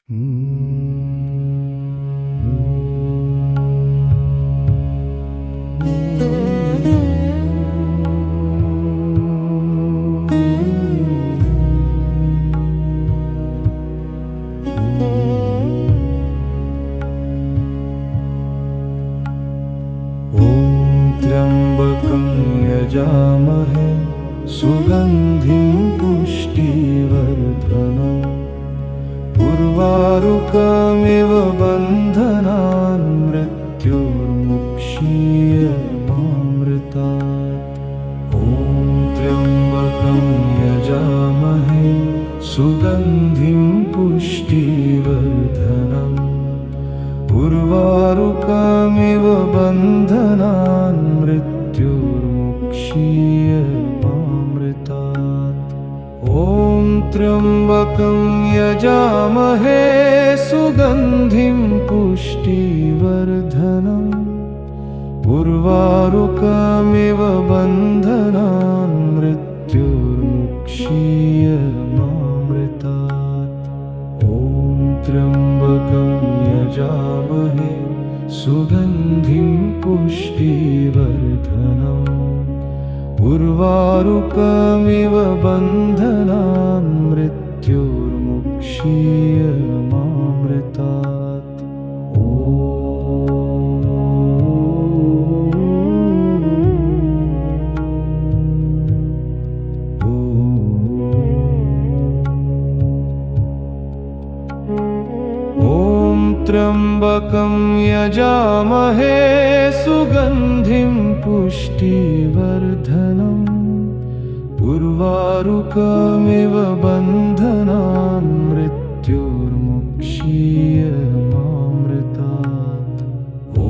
त्र्यम्बकं यजामहे सुगन्धिं पुष्टिवर्धनम् उर्वारुकमिव बन्धनान् मृत्युर्मुक्षीयमामृतात्। ॐ त्र्यम्बकं यजामहे सुगन्धिं पुष्टिवर्धनम् उर्वारुकमिव बन्धनान् मृत्युर्मुक्षीयमामृतात्। ॐ त्र्यम्बकं यजामहे सुगन्धिं पुष्टिवर्धनम् उर्वारुकमिव बन्धनान् मृत्युर्मुक्षीयमामृतात्। ॐ त्र्यम्बकं यजामहे सुगन्धिं पुष्टिवर्धनम् उर्वारुकमिव बन्धनान् मृत्युर्मुक्षीयमामृतात्। ॐ त्र्यम्बकं यजामहे सुगन्धिं पुष्टिवर्धनम् उर्वारुकमिव बन्धनान् मृत्युर्मुक्षीयमामृतात्। ॐ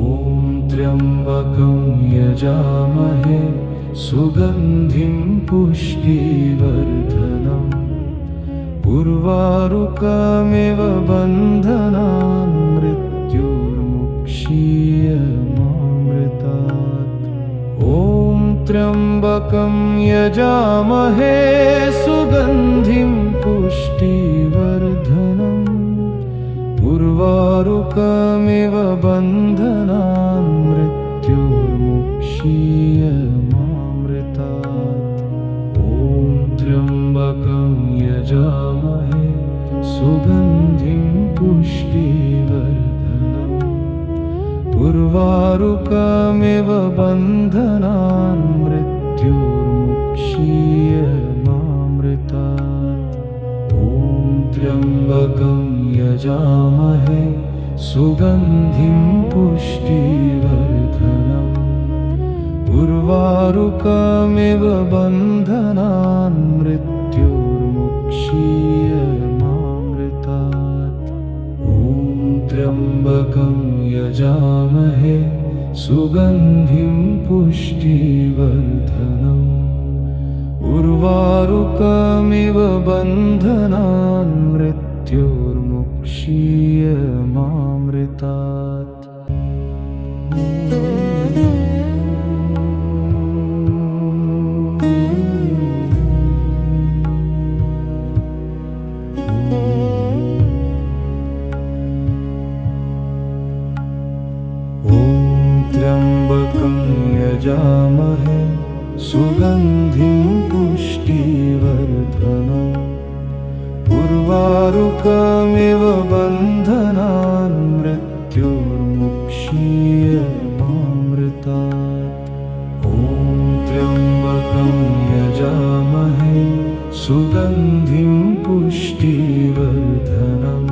त्र्यम्बकं यजामहे सुगन्धिं पुष्टिवर्धनम् उर्वारुकमिव बन्धनान् मृत्युर्मुक्षीयमामृतात्। ॐ त्र्यम्बकं यजामहे सुगन्धिं पुष्टिवर्धनम् उर्वारुकमिव बन्धनान् मृत्युर्मुक्षीयमामृतात्। ॐ त्र्यम्बकं यजामहे सुगन्धिं पुष्टिवर्धनम् उर्वारुकमिव बन्धनान् मृत्युर्मुक्षीयमामृतात्। ॐ त्र्यम्बकं यजामहे सुगन्धिं पुष्टिवर्धनम् उर्वारुकमिव बन्धनान् मृत्युर्मुक्षीयमामृतात्। ॐ त्र्यम्बकं यजामहे सुगन्धिं पुष्टिवर्धनम् उर्वारुकमिव बन्धनान् मृत्युर्मुक्षीयमामृतात्। त्र्यम्बकं यजामहे सुगन्धिं पुष्टिवर्धनम् उर्वारुकमिव बन्धनान् मृत्युर्मुक्षीयमामृतात्। ॐ त्र्यम्बकं यजामहे सुगन्धिं पुष्टिवर्धनम्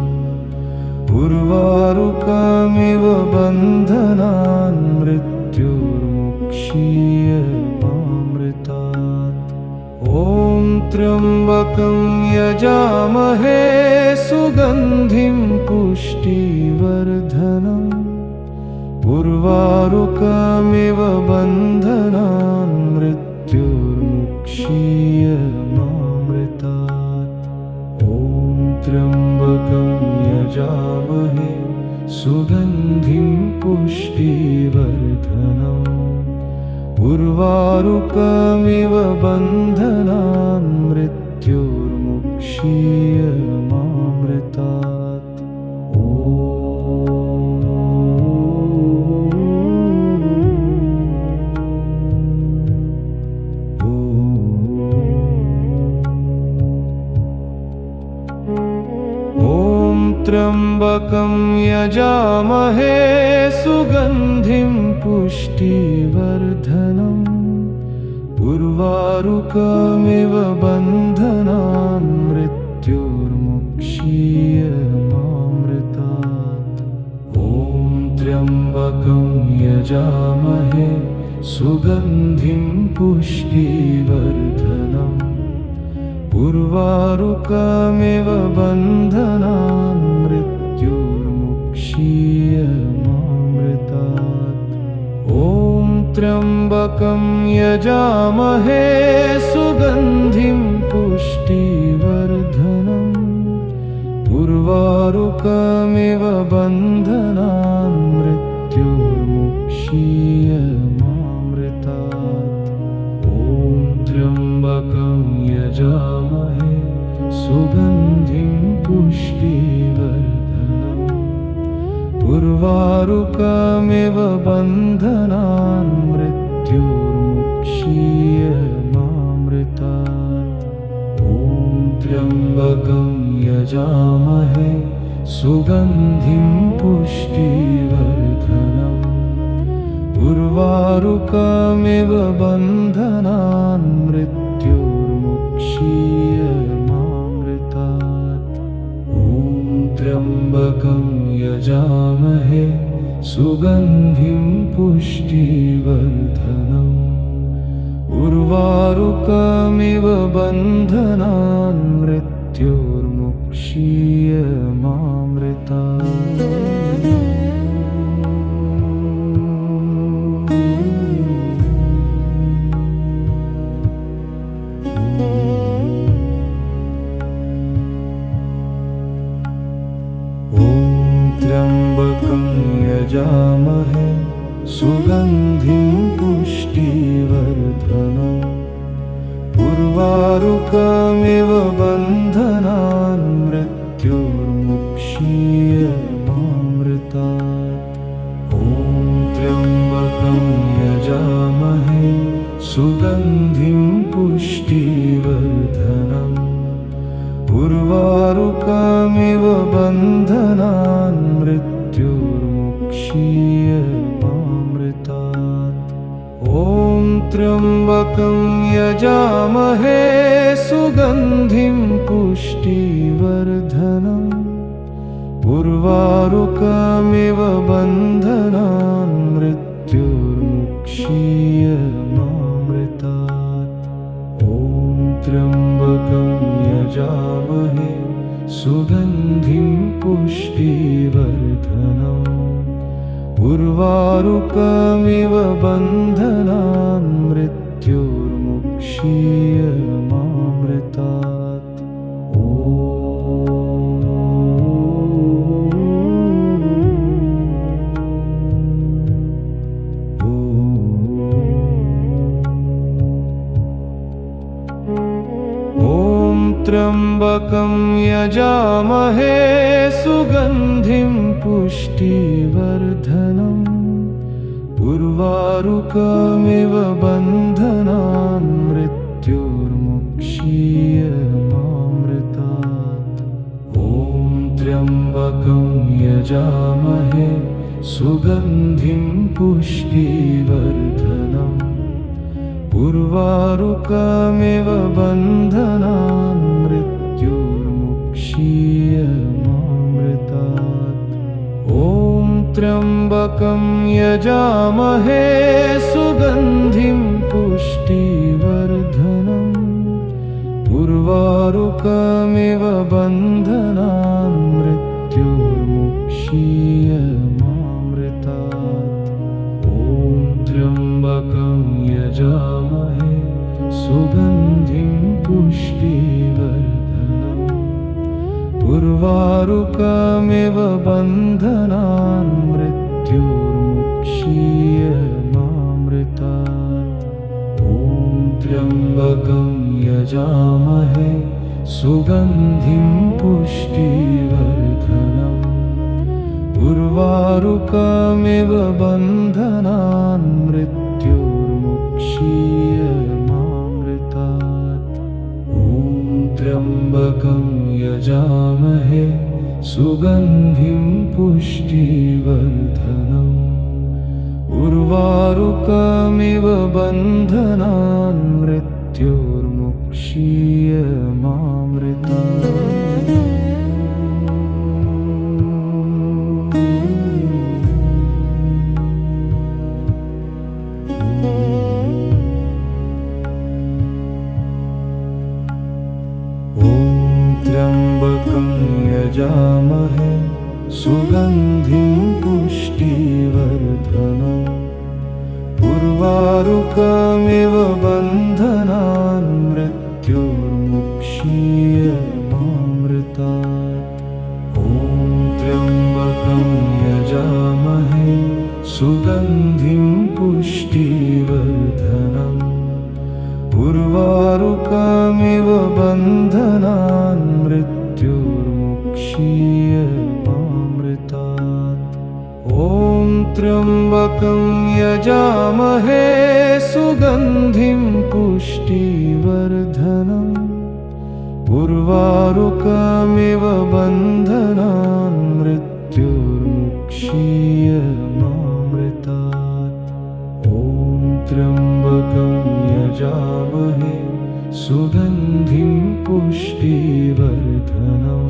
उर्वारुकमिव बन्धनान् मृत्युर्मुक्षीयमामृतात्। ॐ त्र्यम्बकं यजामहे सुगन्धिं पुष्टिवर्धनम् उर्वारुकमिव बन्धनान् मृत्युर्मुक्षीयमामृतात्। ॐ त्र्यम्बकं यजामहे सुगन्धिं पुष्टिवर्धनम् उर्वारुकमिव बन्धनान् मृत्युर्मुक्षीयमामृतात्। त्र्यम्बकं यजामहे सुगन्धिं पुष्टिवर्धनम् उर्वारुकमिव बन्धनान् मृत्युर्मुक्षीयमामृतात्। ॐ त्र्यम्बकं यजामहे सुगन्धिं पुष्टिवर्धनम् उर्वारुकमिव बन्धनान् मृत्युर्मुक्षीयमामृतात्। ॐ त्र्यम्बकं यजामहे सुगन्धिं पुष्टिवर्धनम् उर्वारुकमिव बन्धनान् मृत्युर्मुक्षीयमामृतात्। ॐ त्र्यम्बकं यजामहे सुगन्धिं पुष्टिवर्धनम् उर्वारुकमिव बन्धनान् मृत्युर्मुक्षीयमामृतात्। ॐ त्र्यम्बकं यजामहे सुगन्धिं पुष्टिवर्धनम् उर्वारुकमिव बन्धनान् मृत्युर्मुक्षीयमामृतात्। ॐ त्र्यम्बकं यजामहे सुगन्धिं पुष्टिवर्धनम् उर्वारुकमिव बन्धनान् मृत्युर्मुक्षीयमामृतात्। त्र्यम्बकं यजामहे सुगन्धिं पुष्टिवर्धनम् उर्वारुकमिव बन्धनान् मृत्युर्मुक्षीयमामृतात्। ॐ त्र्यम्बकं यजामहे सुगन्धिं पुष्टिवर्धनम् उर्वारुकमिव बन्धनान् मृत्युर्मुक्षीयमामृतात्। ॐ त्र्यम्बकं यजामहे सुगन्धिं पुष्टिवर्धनम् उर्वारुकमिव बन्धनान् मृत्युर्मुक्षीयमामृतात्। ॐ त्र्यम्बकं यजामहे सुगन्धिं पुष्टिवर्धनम् उर्वारुकमिव बन्धनान् मृत्युर्मुक्षीयमामृतात्। ॐ त्र्यम्बकं यजामहे सुगन्धिं पुष्टिवर्धनम् उर्वारुकमिव बन्धनान् मृत्युर्मुक्षीयमामृतात्। ॐ त्र्यम्बकं यजामहे सुगन्धिं पुष्टिवर्धनम् उर्वारुकमिव बन्धनान् मृत्युर्मुक्षीयमामृतात्। ॐ त्र्यम्बकं यजामहे सुगन्धिं पुष्टिवर्धनम् उर्वारुकमिव बन्धनान् मृत्युर्मुक्षीयमामृतात्। ॐ त्र्यम्बकं यजामहे सुगन्धिं पुष्टिवर्धनम् उर्वारुकमिव बन्धनान् मृत्युर्मुक्षीयमामृतात्। ॐ त्र्यम्बकं यजामहे सुगन्धिं पुष्टिवर्धनम् उर्वारुकमिव बन्धनान् मृत्युर्मुक्षीयमामृतात्। ॐ त्र्यम्बकं यजामहे सुगन्धिं पुष्टिवर्धनम् उर्वारुकमिव बन्धनान् मृत्योर्मुक्षीयमामृतात् त्र्यम्बकं यजामहे सुगन्धिं पुष्टिवर्धनम् उर्वारुकमिव बन्धनान् मृत्योर्मुक्षीयमामृतात् ॐ त्र्यम्बकं यजामहे सुगन्धिं पुष्टिवर्धनम् उर्वारुकमिव बन्धनान् मृत्योर्मुक्षीयमामृतात् ॐ त्र्यम्बकं यजामहे सुगन्धिं पुष्टिवर्धनम् उर्वारुकमिव बन्धनान् मृत्योर्मुक्षीयमामृतात् ॐ त्र्यम्बकं यजामहे सुगन्धिं पुष्टिवर्धनम्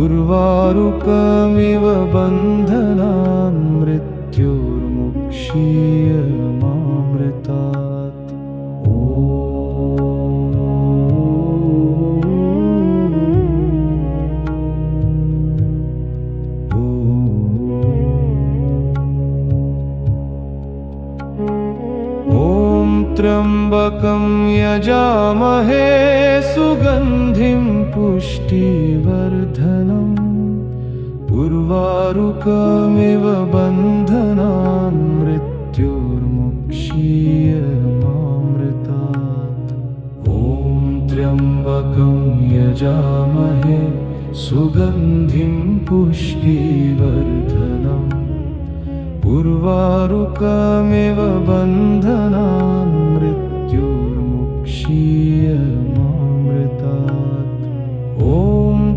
उर्वारुकमिव बन्धनान् मृत्योर्मुक्षीयमामृतात् त्र्यम्बकं यजामहे सुगन्धिं पुष्टिवर्धनम् उर्वारुकमिव बन्धनान् मृत्योर्मुक्षीयमामृतात् ॐ त्र्यम्बकं यजामहे सुगन्धिं पुष्टिवर्धनम् उर्वारुकमिव बन्धनान् मृत्योर्मुक्षीयमामृतात् ॐ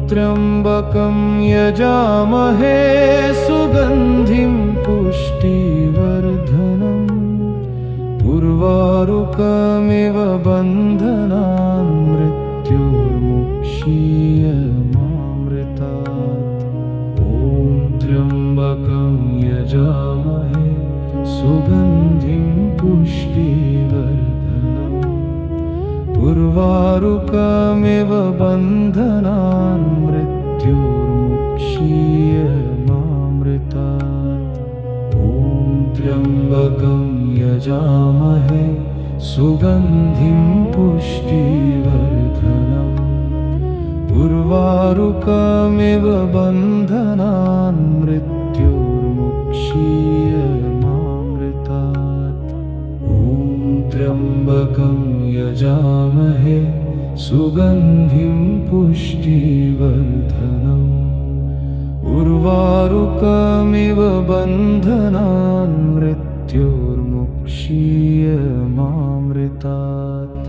त्र्यम्बकं यजामहे सुगन्धिं पुष्टिवर्धनम् उर्वारुकमिव बन्धनान् मृत्योर्मुक्षीयमामृतात् ॐ त्र्यम्बकं यजामहे सुगन्धिं पुष्टिवर्धनम् उर्वारुकमिव बन्धनान् मृत्योर्मुक्षीयमामृतात् ॐ त्र्यम्बकं यजामहे सुगन्धिं पुष्टिवर्धनम् उर्वारुकमिव बन्धनान् मृत्योर्मुक्षीयमामृतात् ॐ त्र्यम्बकं यजामहे सुगन्धिं पुष्टिवर्धनम् उर्वारुकमिव बन्धनान् मृत्योर्मुक्षीयमामृतात्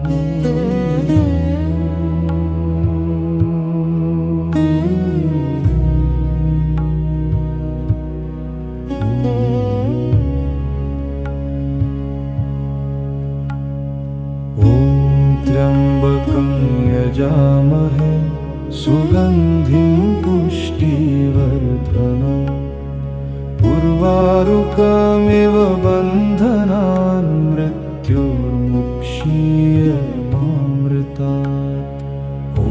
त्र्यम्बकं यजामहे सुगन्धिं पुष्टिवर्धनम् उर्वारुकमिव बन्धनान् मृत्योर्मुक्षीयमामृतात् ॐ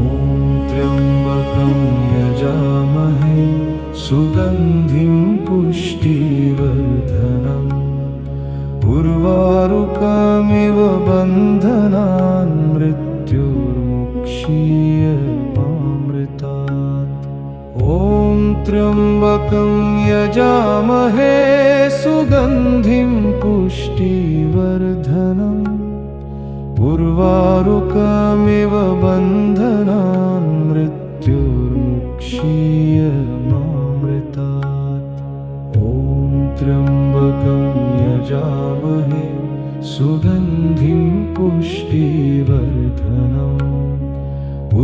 त्र्यम्बकं यजामहे सुगन्धिं पुष्टिवर्धनम् उर्वारुकमिव बन्धनान् मृत्योर्मुक्षीयमामृतात् ॐ त्र्यम्बकं यजामहे सुगन्धिं पुष्टिवर्धनम् उर्वारुकमिव बन्धनान् मृत्योर्मुक्षीयमामृतात् ॐ त्र्यम्बकं यजामहे सुगन्धिं पुष्टिवर्धनम्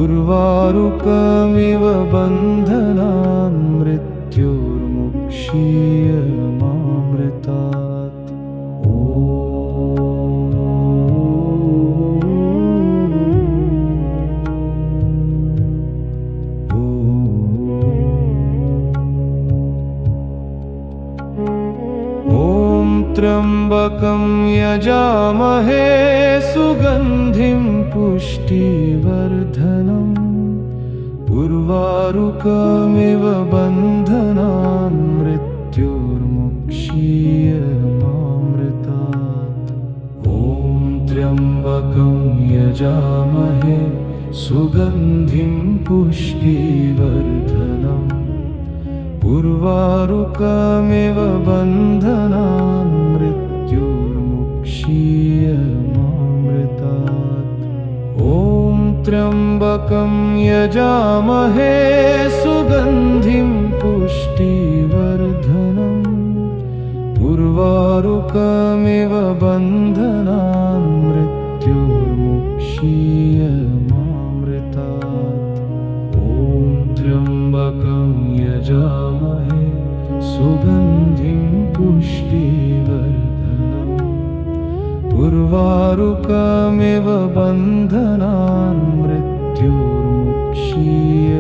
उर्वारुकमिव बन्धनान् मृत्युर्मुक्षीय मामृतात्। ॐ त्र्यम्बकं यजामहे सुगन्धिं पुष्टिवर्धनम् उर्वारुकमिव बन्धनान् मृत्युर्मुक्षीय मामृतात्। ॐ त्र्यम्बकं यजामहे सुगन्धिं पुष्टिवर्धनम् उर्वारुकमिव बन्धनान् मृत्युर्मुक्षीय मामृतात्। ॐ त्र्यम्बकं यजामहे सुगन्धिं पुष्टिवर्धनम् उर्वारुकमिव बन्धनान् मृत्युर्मुक्षीय मामृतात्। ॐ त्र्यम्बकं यजामहे सुगन्धिं पुष्टिवर्धनम् उर्वारुकमिव बन्धनान् मृत्युर्मुक्षीय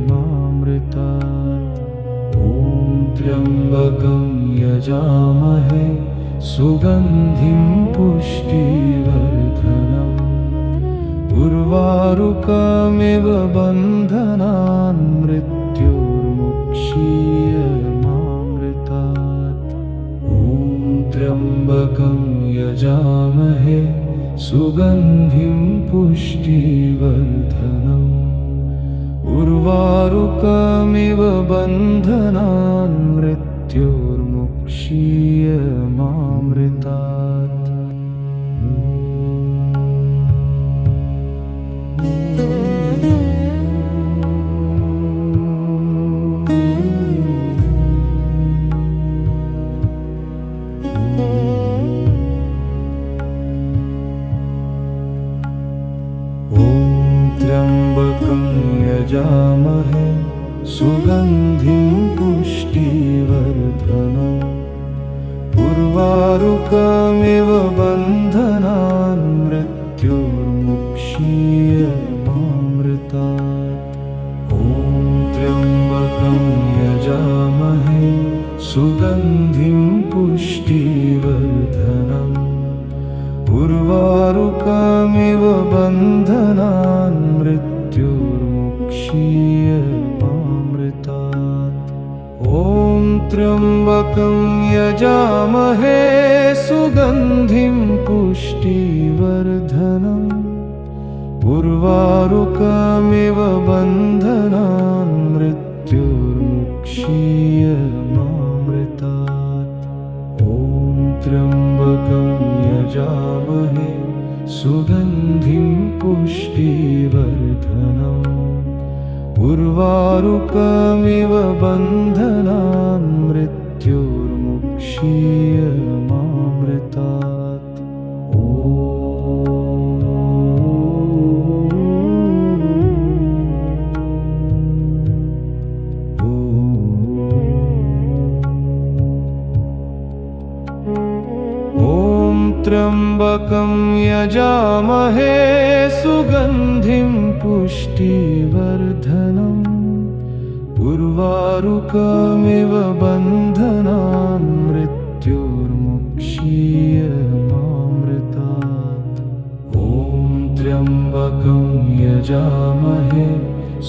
मामृतात्। ॐ त्र्यम्बकं यजामहे सुगन्धिं पुष्टिवर्धनम् उर्वारुकमिव बन्धनान् मृत्युर्मुक्षीय मामृतात्। ॐ त्र्यम्बकं यजामहे सुगन्धिं पुष्टिवर्धनम् उर्वारुकमिव बन्धनान् मृत्युर्मुक्षीय मामृतात्। त्र्यम्बकं यजामहे सुगन्धिं पुष्टिवर्धनम् उर्वारुकमिव बन्धनान् मृत्युर्मुक्षीय मामृतात्। ॐ त्र्यम्बकं यजामहे सुगन्धिं पुष्टिवर्धनम् उर्वारुकमिव बन्धनान् मृत्युर्मुक्षीय मामृतात्। ॐ त्र्यम्बकं यजामहे सुगन्धिं पुष्टिवर्धनम् उर्वारुकमिव बन्धनान् मृत्युर्मुक्षीय मामृतात्। ॐ त्र्यम्बकं यजामहे सुगन्धिं पुष्टिवर्धनम् उर्वारुकमिव बन्धनान् मृत्युर्मुक्षीय मामृतात्। त्र्यम्बकं यजामहे सुगन्धिं पुष्टिवर्धनम् उर्वारुकमिव बन्धनान् मृत्युर्मुक्षीय मामृतात्। ॐ त्र्यम्बकं यजामहे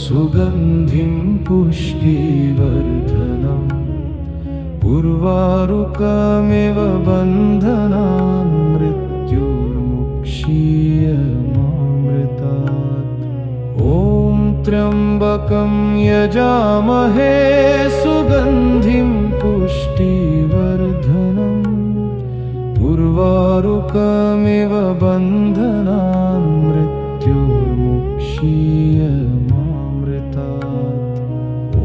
सुगन्धिं पुष्टिवर्धनम् उर्वारुकमिव बन्धनान् मृत्युर्मुक्षीय मामृतात्। ॐ त्र्यम्बकं यजामहे सुगन्धिं पुष्टिवर्धनम् उर्वारुकमिव बन्धनान् मृत्युर्मुक्षीय मामृतात्। ॐ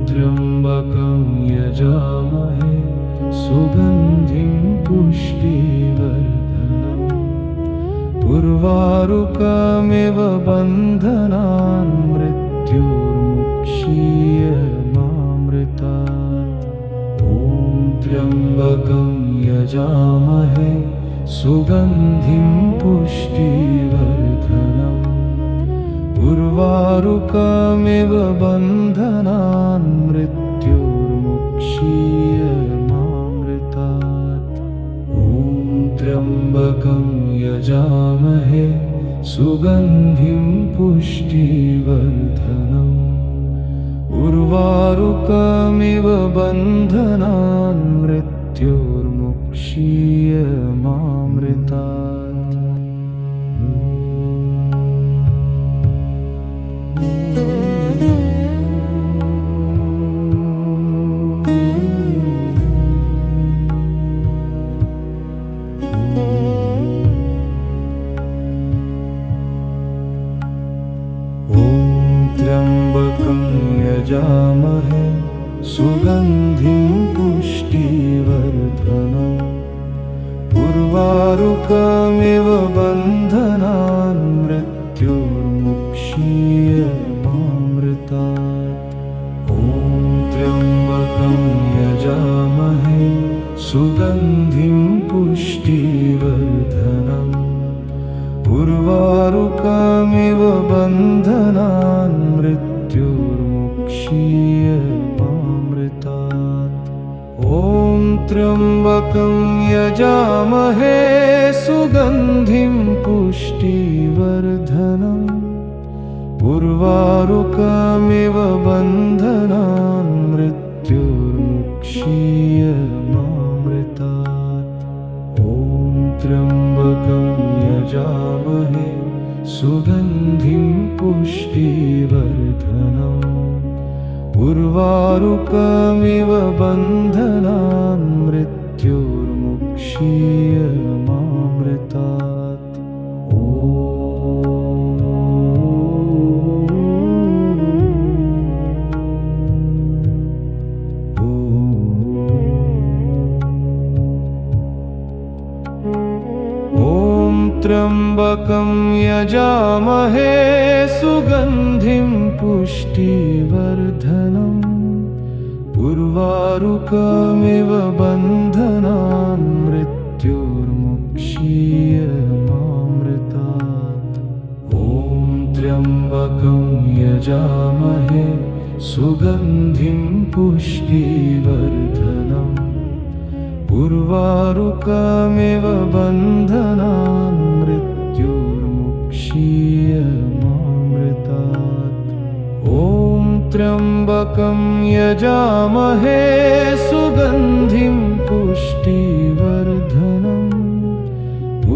त्र्यम्बकं यजामहे सुगन्धिं पुष्टिवर्धनम् उर्वारुकमिव बन्धनान् मृत्युर्मुक्षीय मामृतात्। ॐ त्र्यम्बकं यजामहे सुगन्धिं पुष्टिवर्धनम्। उर्वारुकमिव बन्धनान् मृत्युर्मुक्षीय मामृतात्। ॐ त्र्यम्बकं यजामहे सुगन्धिं पुष्टिवर्धनम्। उर्वारुकमिव बन्धनान् मृत्युर्मुक्षीय मामृतात्। त्र्यम्बकं यजामहे सुगन्धिं पुष्टिवर्धनम्। उर्वारुकमिव बन्धनान् मृत्युर्मुक्षीय मामृतात्। ॐ त्र्यम्बकं यजामहे सुगन्धिं पुष्टिवर्धनम्। उर्वारुकमिव बन्धनान् मृत्युर्मुक्षीय मामृतात्। ॐ त्र्यम्बकं यजामहे सुगन्धिं पुष्टिवर्धनम्। उर्वारुकमिव बन्धनान् मृत्युर्मुक्षीय मामृतात्। ॐ त्र्यम्बकं यजामहे सुगन्धिं पुष्टिवर्धनम्। उर्वारुकमिव बन्धनान् मृत्युर्मुक्षीय मामृतात्। त्र्यम्बकं यजामहे सुगन्धिं पुष्टिवर्धनम्। उर्वारुकमिव बन्धनान् मृत्युर्मुक्षीय मामृतात्। ॐ त्र्यम्बकं यजामहे सुगन्धिं पुष्टिवर्धनम्। उर्वारुकमिव बन्धनान् मृत्युर्मुक्षीय मामृतात्। ॐ त्र्यम्बकं यजामहे सुगन्धिं पुष्टिवर्धनम्।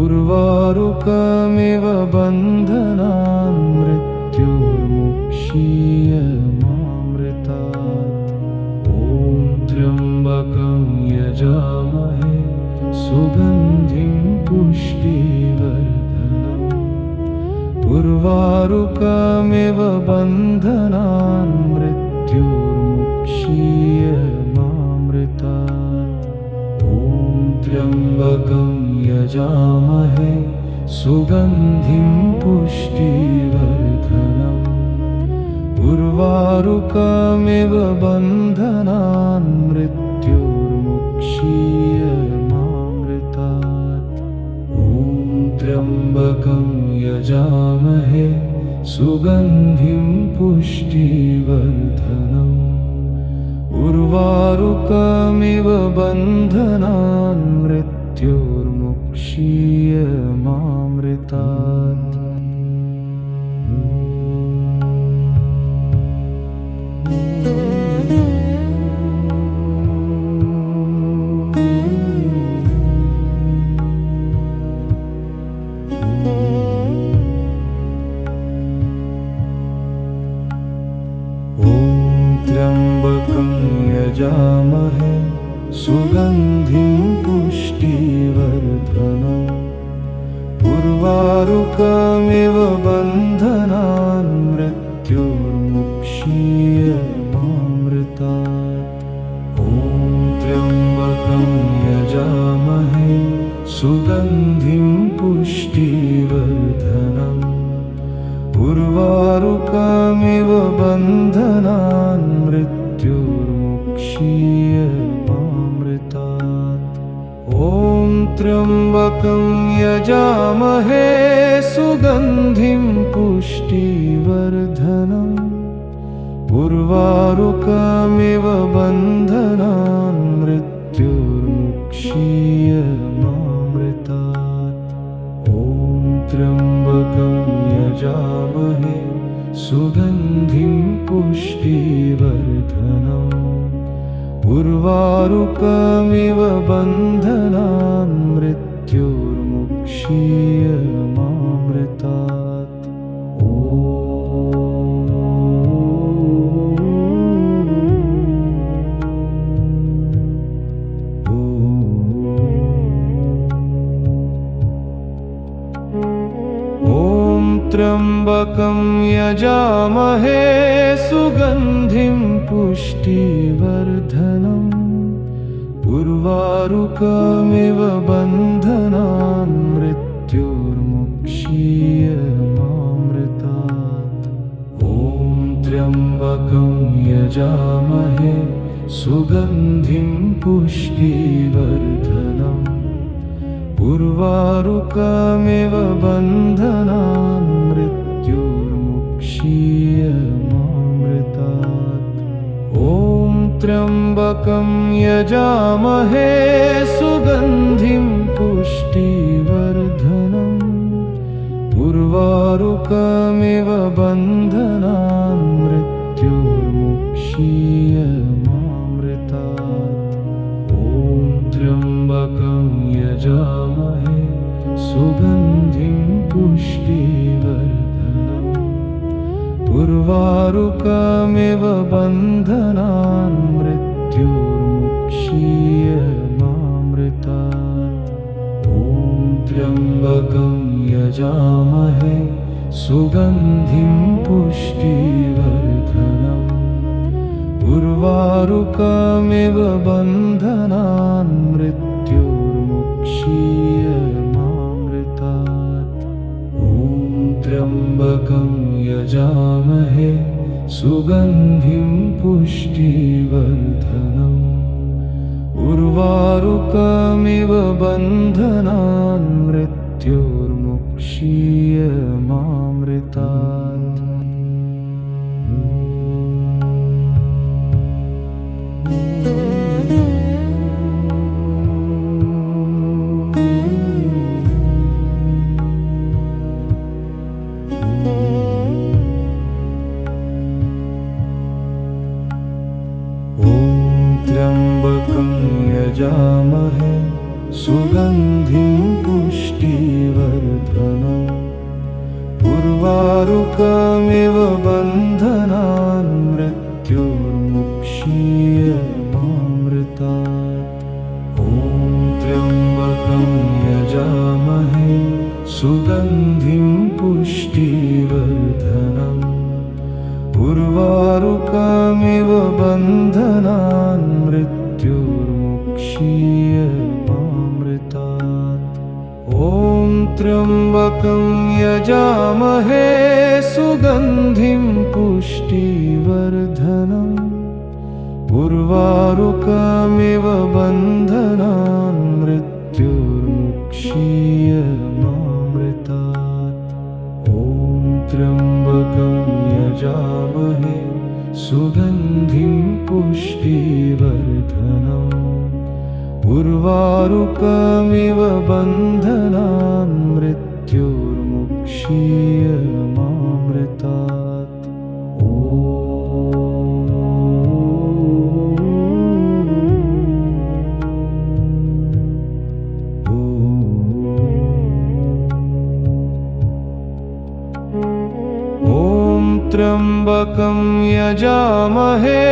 उर्वारुकमिव बन्धनान् मृत्युर्मुक्षीय मामृतात्। ॐ त्र्यम्बकं यजामहे सुगन्धिं पुष्टिवर्धनम्। उर्वारुकमिव बन्धनान् मृत्युर्मुक्षीय मामृतात्। ॐ त्र्यम्बकं यजामहे सुगन्धिं पुष्टिवर्धनम्। उर्वारुकमिव बन्धनान् मृत्युर्मुक्षीय मामृतात्। ॐ त्र्यम्बकं यजामहे सुगन्धिं पुष्टिवर्धनम्। उर्वारुकमिव बन्धनान् मृत्युर्मुक्षीय मामृतात्। त्र्यम्बकं यजामहे सुगन्धिं पुष्टिवर्धनम्। उर्वारुकमिव बन्धनान् मृत्युर्मुक्षीय मामृतात्। ॐ त्र्यम्बकं यजामहे सुगन्धिं पुष्टिवर्धनम्। उर्वारुकमिव बन्धनान् मृत्युर्मुक्षीयमामृतात्। ॐ त्र्यम्बकं यजामहे सुगन्धिं पुष्टिवर्धनम्। उर्वारुकमिव बन्धनान् मृत्युर्मुक्षीयमामृतात्। ॐ त्र्यम्बकं यजामहे सुगन्धिं पुष्टिवर्धनम्। उर्वारुकमिव बन्धनान् मृत्युर्मुक्षीयमामृतात्। त्र्यम्बकं यजामहे सुगन्धिं पुष्टिवर्धनम्। उर्वारुकमिव बन्धनान् मृत्युर्मुक्षीयमामृतात्। ॐ त्र्यम्बकं यजामहे सुगन्धिं पुष्टिवर्धनम्। उर्वारुकमिव बन्धनान् मृत्युर्मुक्षीयमामृतात्। ॐ त्र्यम्बकं यजामहे सुगन्धिं पुष्टिवर्धनम्। उर्वारुकमिव बन्धनान् मृत्युर्मुक्षीयमामृतात्। ॐ त्र्यम्बकं यजामहे सुगन्धिं पुष्टिवर्धनम्। उर्वारुकमिव बन्धनान् मृत्युर्मुक्षीयमामृतात्। ॐ त्र्यम्बकं यजामहे सुगन्धिं पुष्टिवर्धनम्। उर्वारुकमिव बन्धनान् मृत्युर्मुक्षीयमामृतात्। ॐ त्र्यम्बकं यजामहे सुगन्धिं पुष्टिवर्धनम्। उर्वारुकमिव बन्धनान् मृत्युर्मुक्षीयमामृतात्। त्र्यम्बकं यजामहे सुगन्धिं पुष्टिवर्धनम्। उर्वारुकमिव बन्धनान् मृत्युर्मुक्षीयमामृतात्। ॐ त्र्यम्बकं यजामहे सुगन्धिं पुष्टिवर्धनम्। उर्वारुकमिव बन्धनान् मृत्युर्मुक्षीयमामृतात्। ॐ त्र्यम्बकं यजामहे सुगन्धिं पुष्टिवर्धनम्। उर्वारुकमिव बन्धनान् मृत्युर्मुक्षीयमामृतात्। ॐ त्र्यम्बकं यजामहे सुगन्धिं पुष्टिवर्धनम्। उर्वारुकमिव बन्धनान् मृत्युर्मुक्षीयमामृतात्। त्र्यम्बकं यजामहे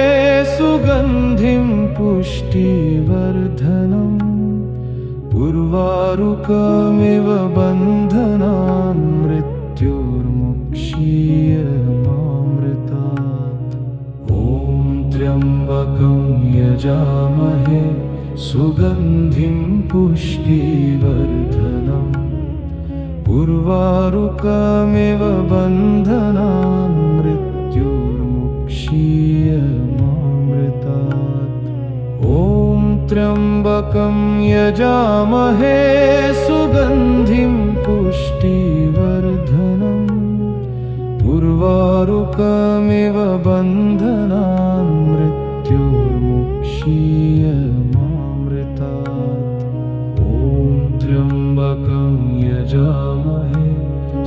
सुगन्धिं पुष्टिवर्धनम्। उर्वारुकमिव बन्धनान् मृत्युर्मुक्षीयमामृतात्। ॐ त्र्यम्बकं यजामहे सुगन्धिं पुष्टिवर्धनम्। उर्वारुकमिव बन्धनान् मृत्युर्मुक्षीयमामृतात्। ॐ त्र्यम्बकं यजामहे सुगन्धिं पुष्टिवर्धनम्। उर्वारुकमिव बन्धनान् मृत्युर्मुक्षीयमामृतात्। ॐ त्र्यम्बकं यजामहे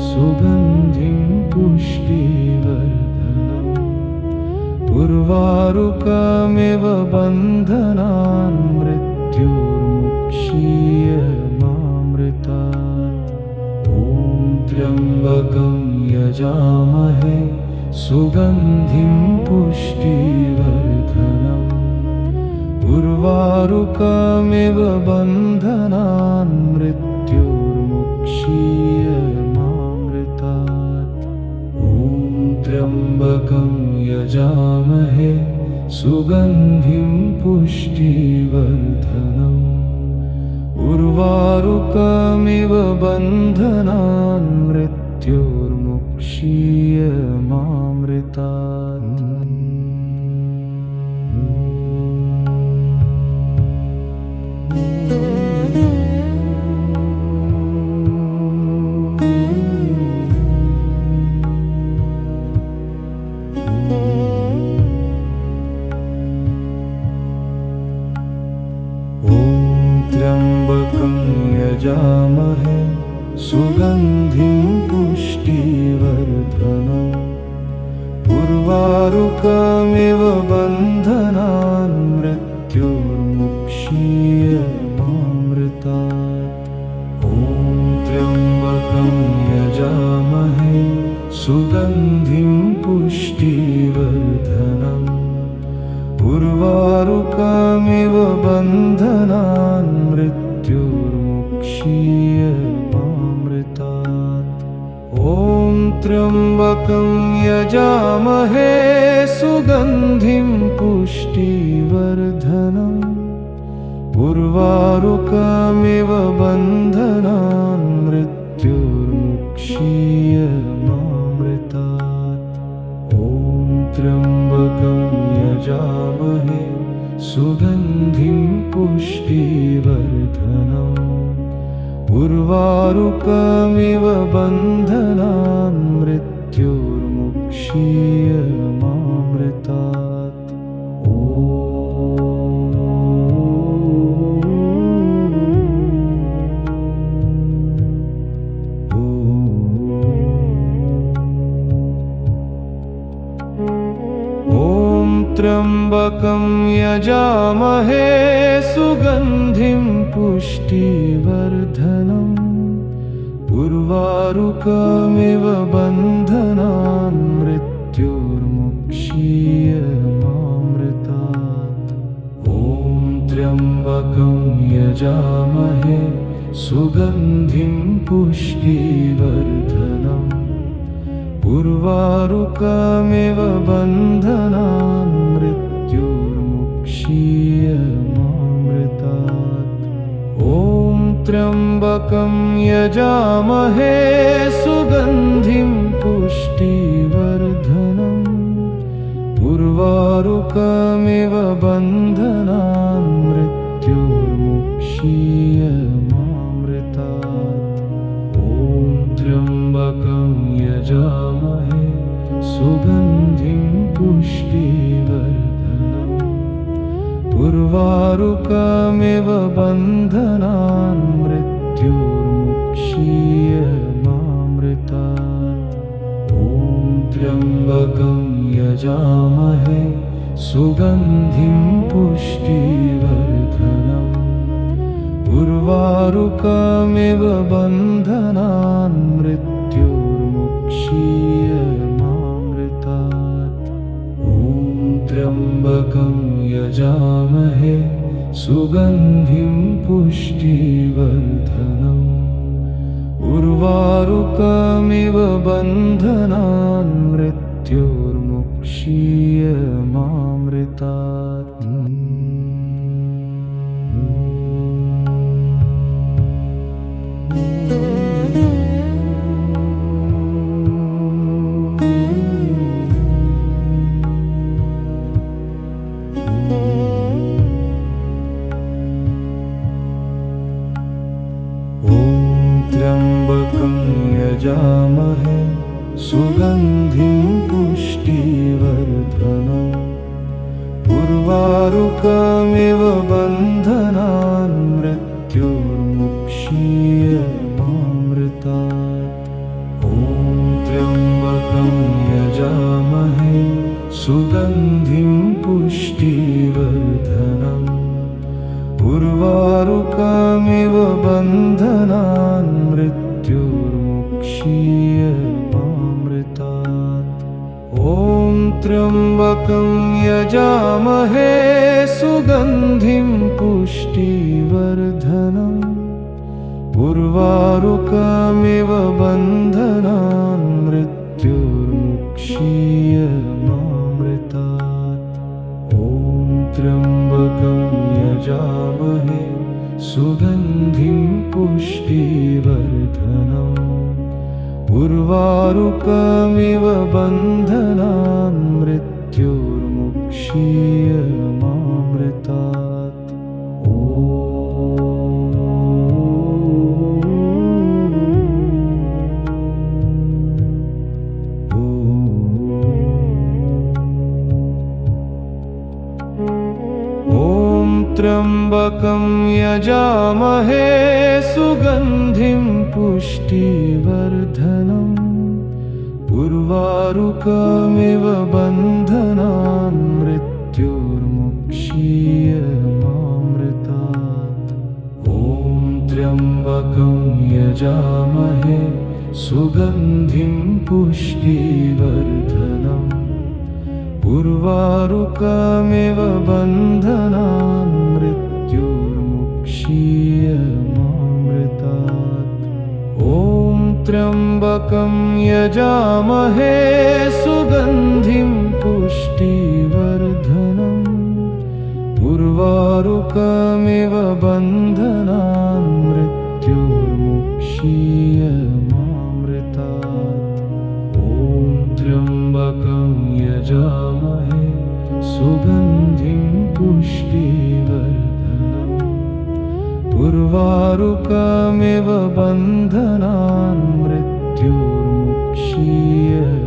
सुगन्धिं पुष्टिवर्धनम्। उर्वारुकमिव बन्धनान् मृत्युर्मुक्षीयमामृतात्। ॐ त्र्यम्बकं यजामहे सुगन्धिं पुष्टिवर्धनम्। उर्वारुकमिव बन्धनान् मृत्युर्मुक्षीयमामृतात्। ॐ त्र्यम्बकं यजामहे सुगन्धिं पुष्टिवर्धनम्। उर्वारुकमिव बन्धनान् मृत्युर्मुक्षीयमामृतात्। त्र्यम्बकं यजामहे सुगन्धिं पुष्टिवर्धनम्। उर्वारुकमिव बन्धनान् मृत्युर्मुक्षीयमामृतात्। ॐ त्र्यम्बकं यजामहे सुगन्धिं पुष्टिवर्धनम्। उर्वारुकमिव बन्धनान् मृत्युर्मुक्षीयमामृतात्। ॐ त्र्यम्बकं यजामहे सुगन्धिं पुष्टिवर्धनम्। उर्वारुकमिव बन्धनान् मृत्युर्मुक्षीयमामृतात्। ॐ त्र्यम्बकं यजामहे सुगन्धिं पुष्टिवर्धनम्। उर्वारुकमिव बन्धनान् मृत्युर्मुक्षीयमामृतात्। त्र्यम्बकं यजामहे सुगन्धिं पुष्टिवर्धनम्। उर्वारुकमिव बन्धनान् मृत्युर्मुक्षीयमामृतात्। ॐ त्र्यम्बकं यजामहे सुगन्धिं पुष्टिवर्धनम्। उर्वारुकमिव बन्धनान् मृत्युर्मुक्षीयमामृतात्। ॐ त्र्यम्बकं यजामहे सुगन्धिं पुष्टिवर्धनम्। उर्वारुकमिव बन्धनान् मृत्युर्मुक्षीयमामृतात्। ॐ त्र्यम्बकं यजामहे सुगन्धिं पुष्टिवर्धनम्। उर्वारुकमिव बन्धनान् मृत्युर्मुक्षीयमामृतात्। ॐ त्र्यम्बकं यजामहे सुगन्धिं पुष्टिवर्धनम्। उर्वारुकमिव बन्धनान् मृत्युर्मुक्षीयमामृतात्। ॐ त्र्यम्बकं यजामहे सुगन्धिं पुष्टिवर्धनम्। उर्वारुकमिव बन्धनान् मृत्युर्मुक्षीयमामृतात्। सुगन्धिं पुष्टिवर्धनम् उर्वारुकमिव बन्धनान् मृत्युर्मुक्षीयमामृतात् ॐ त्र्यम्बकं यजामहे सुगन्धिं पुष्टिवर्धनम् उर्वारुकमिव बन्धनान् मृत्युर्मुक्षीयमामृतात् ॐ त्र्यम्बकं यजामहे सुगन्धिं पुष्टिवर्धनम् उर्वारुकमिव बन्धनान् मृत्युर्मुक्षीयमामृतात् ॐ त्र्यम्बकं यजामहे सुगन्धिं पुष्टिवर्धनम् उर्वारुकमिव बन्धनान् मृत्युर्मुक्षीयमामृतात् ॐ त्र्यम्बकं यजामहे सुगन्धिं पुष्टिवर्धनम् उर्वारुकमिव बन्धनान् मृत्युर्मुक्षीयमामृतात् ॐ त्र्यम्बकं यजामहे सुगन्धिं पुष्टिवर्धनम् उर्वारुकमिव बन्धनान् मृत्युर्मुक्षीयमामृतात् ॐ त्र्यम्बकं यजामहे सुगन्धिं पुष्टिवर्धनम् उर्वारुकमिव बन्धनान् मृत्युर्मुक्षीयमामृतात् ॐ त्र्यम्बकं यजामहे सुगन्धिं पुष्टिवर्धनम् उर्वारुकमिव बन्धनान् मृत्युर्मुक्षीयमामृतात्